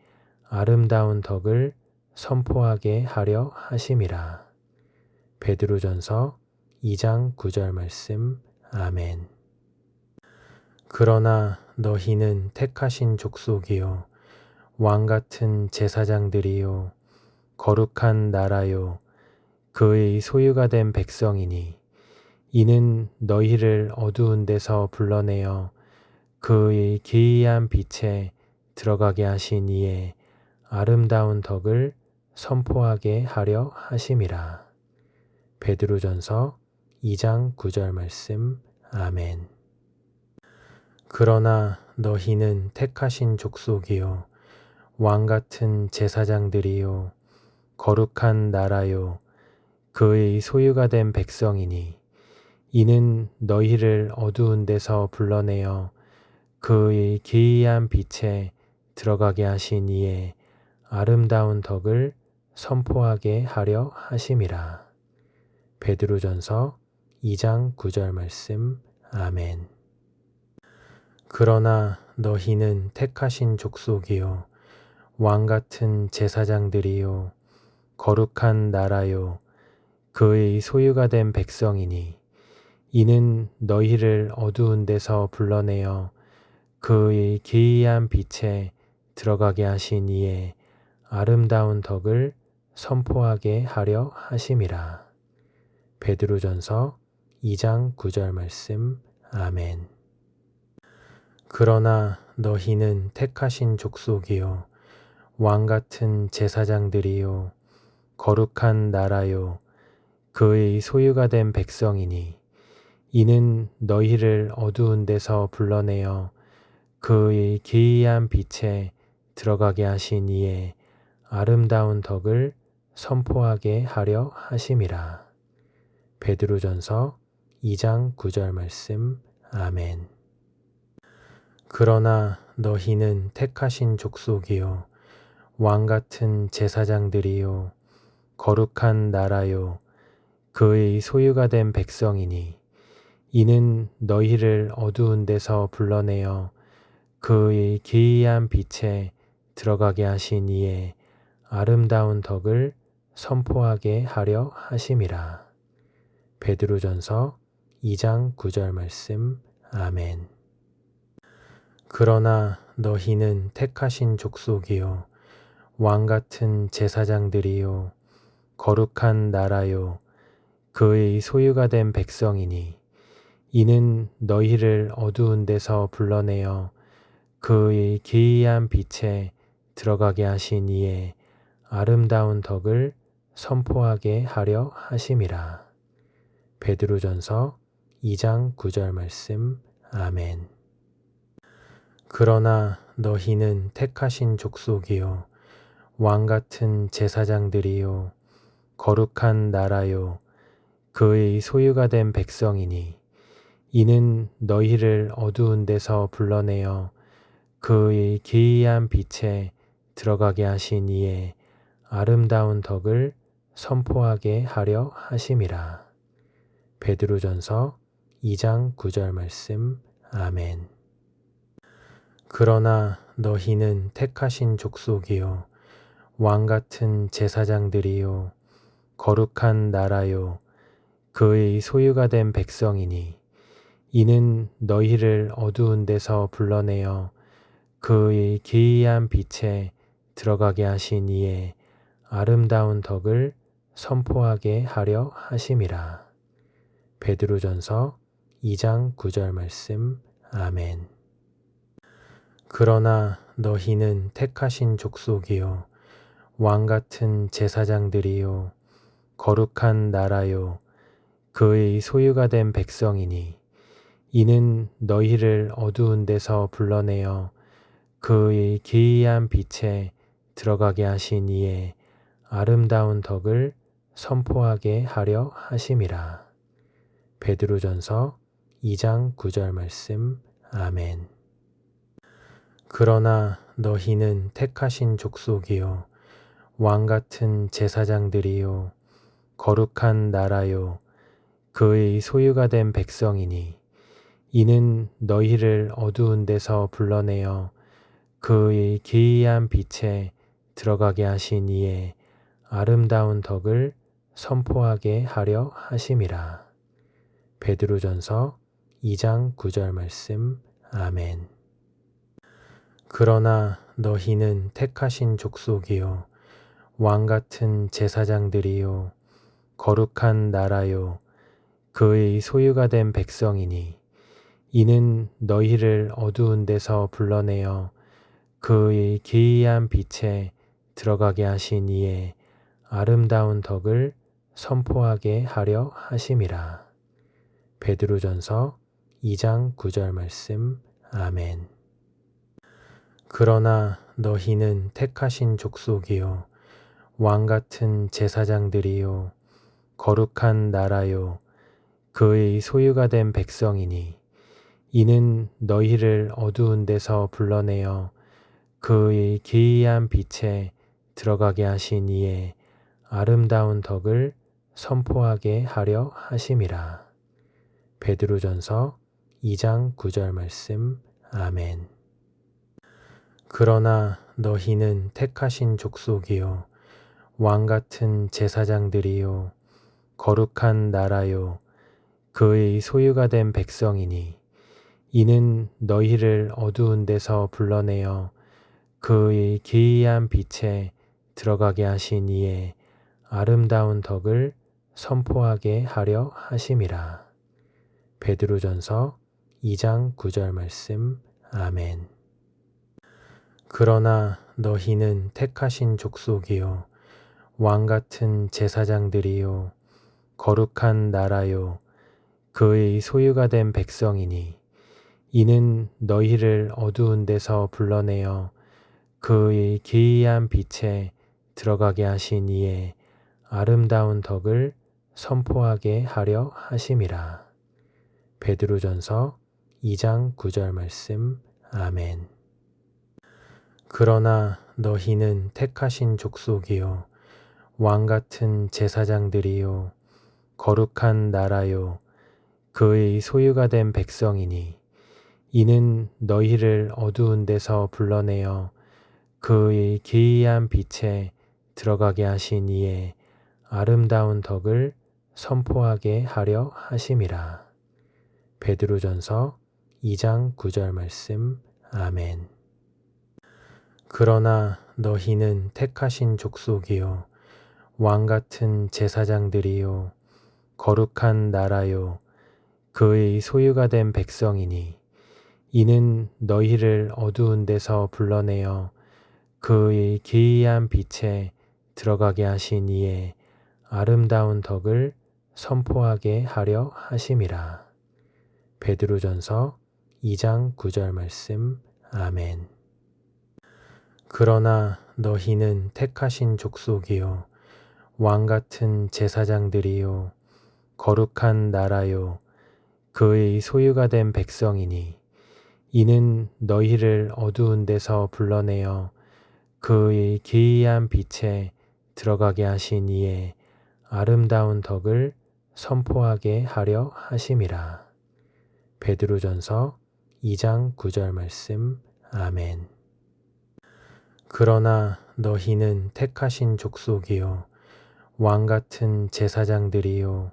아름다운 덕을 선포하게 하려 하심이라. 베드로전서 2장 9절 말씀. 아멘. 그러나 너희는 택하신 족속이요 왕같은 제사장들이요 거룩한 나라요 그의 소유가 된 백성이니 이는 너희를 어두운 데서 불러내어 그의 기이한 빛에 들어가게 하신 이의 아름다운 덕을 선포하게 하려 하심이라. 베드로전서 2장 9절 말씀. 아멘. 그러나 너희는 택하신 족속이요 왕같은 제사장들이요 거룩한 나라요 그의 소유가 된 백성이니 이는 너희를 어두운 데서 불러내어 그의 기이한 빛에 들어가게 하신 이의 아름다운 덕을 선포하게 하려 하심이라. 베드로전서 2장 9절 말씀. 아멘. 그러나 너희는 택하신 족속이요 왕같은 제사장들이요 거룩한 나라요 그의 소유가 된 백성이니 이는 너희를 어두운 데서 불러내어 그의 기이한 빛에 들어가게 하신 이의 아름다운 덕을 선포하게 하려 하심이라. 베드로전서 2장 9절 말씀. 아멘. 그러나 너희는 택하신 족속이요 왕같은 제사장들이요 거룩한 나라요 그의 소유가 된 백성이니 이는 너희를 어두운 데서 불러내어 그의 기이한 빛에 들어가게 하신 이의 아름다운 덕을 선포하게 하려 하심이라. 베드로전서 2장 9절 말씀. 아멘. 그러나 너희는 택하신 족속이요 왕같은 제사장들이요 거룩한 나라요 그의 소유가 된 백성이니 이는 너희를 어두운 데서 불러내어 그의 기이한 빛에 들어가게 하신 이의 아름다운 덕을 선포하게 하려 하심이라. 베드로전서 2장 9절 말씀. 아멘. 그러나 너희는 택하신 족속이요 왕같은 제사장들이요 거룩한 나라요 그의 소유가 된 백성이니 이는 너희를 어두운 데서 불러내어 그의 기이한 빛에 들어가게 하신 이의 아름다운 덕을 선포하게 하려 하심이라. 베드로전서 2장 9절 말씀. 아멘. 그러나 너희는 택하신 족속이요 왕같은 제사장들이요 거룩한 나라요 그의 소유가 된 백성이니 이는 너희를 어두운 데서 불러내어 그의 기이한 빛에 들어가게 하신 이의 아름다운 덕을 선포하게 하려 하심이라. 베드로전서 2장 9절 말씀. 아멘. 그러나 너희는 택하신 족속이요 왕같은 제사장들이요 거룩한 나라요 그의 소유가 된 백성이니 이는 너희를 어두운 데서 불러내어 그의 기이한 빛에 들어가게 하신 이의 아름다운 덕을 선포하게 하려 하심이라. 베드로전서 2장 9절 말씀. 아멘. 그러나 너희는 택하신 족속이요 왕같은 제사장들이요 거룩한 나라요 그의 소유가 된 백성이니 이는 너희를 어두운 데서 불러내어 그의 기이한 빛에 들어가게 하신 이의 아름다운 덕을 선포하게 하려 하심이라. 베드로전서 2장 9절 말씀. 아멘. 그러나 너희는 택하신 족속이요 왕같은 제사장들이요 거룩한 나라요 그의 소유가 된 백성이니 이는 너희를 어두운 데서 불러내어 그의 기이한 빛에 들어가게 하신 이의 아름다운 덕을 선포하게 하려 하심이라. 베드로전서 2장 9절 말씀. 아멘. 그러나 너희는 택하신 족속이요 왕같은 제사장들이요 거룩한 나라요 그의 소유가 된 백성이니 이는 너희를 어두운 데서 불러내어 그의 기이한 빛에 들어가게 하신 이의 아름다운 덕을 선포하게 하려 하심이라. 베드로전서 2장 9절 말씀. 아멘. 그러나 너희는 택하신 족속이요 왕같은 제사장들이요 거룩한 나라요 그의 소유가 된 백성이니 이는 너희를 어두운 데서 불러내어 그의 기이한 빛에 들어가게 하신 이의 아름다운 덕을 선포하게 하려 하심이라. 베드로전서 2장 9절 말씀. 아멘. 그러나 너희는 택하신 족속이요 왕같은 제사장들이요 거룩한 나라요 그의 소유가 된 백성이니 이는 너희를 어두운 데서 불러내어 그의 기이한 빛에 들어가게 하신 이의 아름다운 덕을 선포하게 하려 하심이라. 베드로전서 2장 9절 말씀. 아멘. 그러나 너희는 택하신 족속이요 왕같은 제사장들이요 거룩한 나라요 그의 소유가 된 백성이니 이는 너희를 어두운 데서 불러내어 그의 기이한 빛에 들어가게 하신 이의 아름다운 덕을 선포하게 하려 하심이라. 베드로전서 2장 9절 말씀. 아멘. 그러나 너희는 택하신 족속이요 왕같은 제사장들이요 거룩한 나라요 그의 소유가 된 백성이니 이는 너희를 어두운 데서 불러내어 그의 기이한 빛에 들어가게 하신 이의 아름다운 덕을 선포하게 하려 하심이라. 베드로전서 2장 9절 말씀. 아멘. 그러나 너희는 택하신 족속이요 왕같은 제사장들이요 거룩한 나라요 그의 소유가 된 백성이니 이는 너희를 어두운 데서 불러내어 그의 기이한 빛에 들어가게 하신 이의 아름다운 덕을 선포하게 하려 하심이라. 베드로전서 2장 9절 말씀. 아멘. 그러나 너희는 택하신 족속이요 왕같은 제사장들이요 거룩한 나라요 그의 소유가 된 백성이니 이는 너희를 어두운 데서 불러내어 그의 기이한 빛에 들어가게 하신 이의 아름다운 덕을 선포하게 하려 하심이라. 베드로전서 2장 9절 말씀. 아멘. 그러나 너희는 택하신 족속이요 왕같은 제사장들이요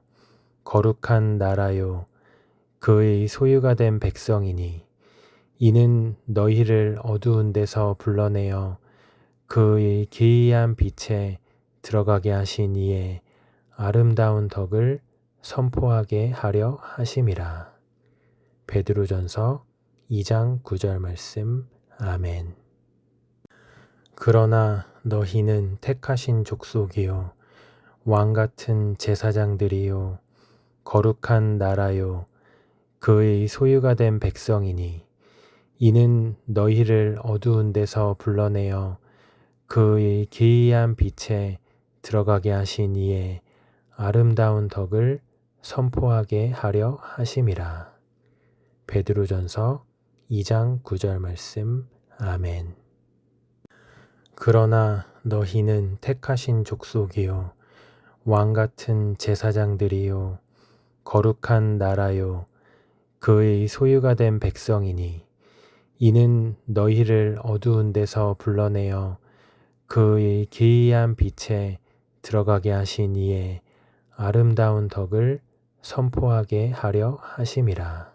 거룩한 나라요 그의 소유가 된 백성이니 이는 너희를 어두운 데서 불러내어 그의 기이한 빛에 들어가게 하신 이의 아름다운 덕을 선포하게 하려 하심이라. 베드로전서 2장 9절 말씀. 아멘. 그러나 너희는 택하신 족속이요 왕같은 제사장들이요 거룩한 나라요 그의 소유가 된 백성이니 이는 너희를 어두운 데서 불러내어 그의 기이한 빛에 들어가게 하신 이의 아름다운 덕을 선포하게 하려 하심이라. 베드로전서 2장 9절 말씀. 아멘. 그러나 너희는 택하신 족속이요 왕같은 제사장들이요 거룩한 나라요 그의 소유가 된 백성이니 이는 너희를 어두운 데서 불러내어 그의 기이한 빛에 들어가게 하신 이의 아름다운 덕을 선포하게 하려 하심이라.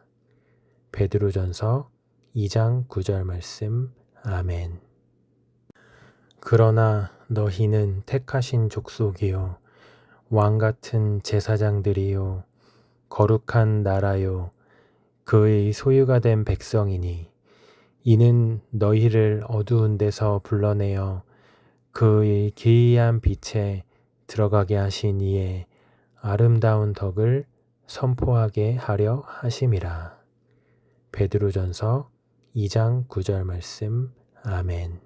베드로전서 2장 9절 말씀. 아멘. 그러나 너희는 택하신 족속이요 왕같은 제사장들이요 거룩한 나라요 그의 소유가 된 백성이니 이는 너희를 어두운 데서 불러내어 그의 기이한 빛에 들어가게 하신 이의 아름다운 덕을 선포하게 하려 하심이라. 베드로전서 2장 9절 말씀. 아멘.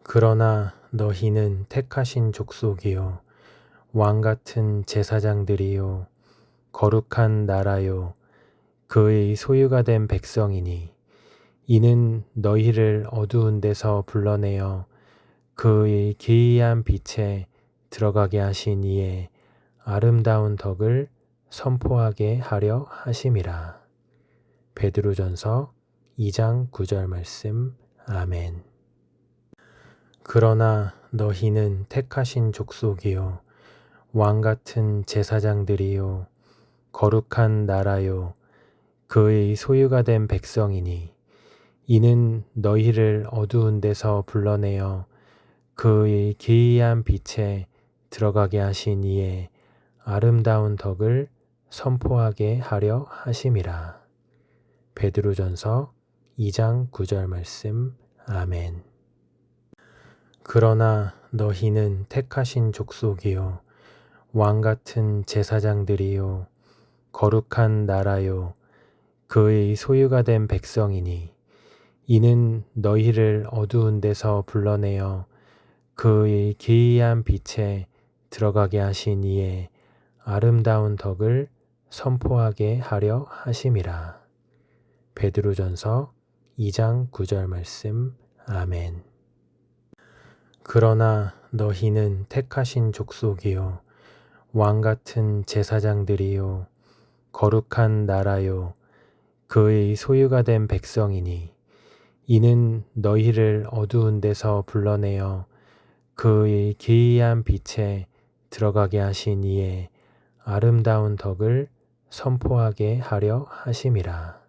그러나 너희는 택하신 족속이요 왕같은 제사장들이요 거룩한 나라요 그의 소유가 된 백성이니 이는 너희를 어두운 데서 불러내어 그의 기이한 빛에 들어가게 하신 이의 아름다운 덕을 선포하게 하려 하심이라. 베드로전서 2장 9절 말씀. 아멘. 그러나 너희는 택하신 족속이요 왕같은 제사장들이요 거룩한 나라요 그의 소유가 된 백성이니 이는 너희를 어두운 데서 불러내어 그의 기이한 빛에 들어가게 하신 이의 아름다운 덕을 선포하게 하려 하심이라. 베드로전서 2장 9절 말씀. 아멘. 그러나 너희는 택하신 족속이요 왕같은 제사장들이요 거룩한 나라요 그의 소유가 된 백성이니 이는 너희를 어두운 데서 불러내어 그의 기이한 빛에 들어가게 하신 이의 아름다운 덕을 선포하게 하려 하심이라. 베드로전서 2장 9절 말씀. 아멘. 그러나 너희는 택하신 족속이요 왕같은 제사장들이요 거룩한 나라요 그의 소유가 된 백성이니 이는 너희를 어두운 데서 불러내어 그의 기이한 빛에 들어가게 하신 이의 아름다운 덕을 선포하게 하려 하심이라.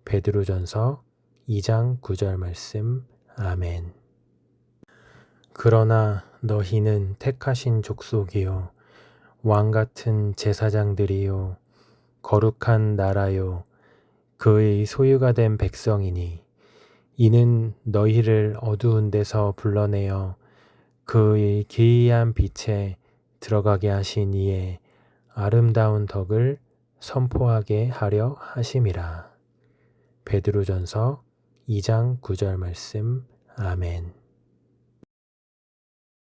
베드로전서 2장 9절 말씀. 아멘. 그러나 너희는 택하신 족속이요 왕같은 제사장들이요 거룩한 나라요 그의 소유가 된 백성이니 이는 너희를 어두운 데서 불러내어 그의 기이한 빛에 들어가게 하신 이의 아름다운 덕을 선포하게 하려 하심이라. 베드로전서 2장 9절 말씀. 아멘.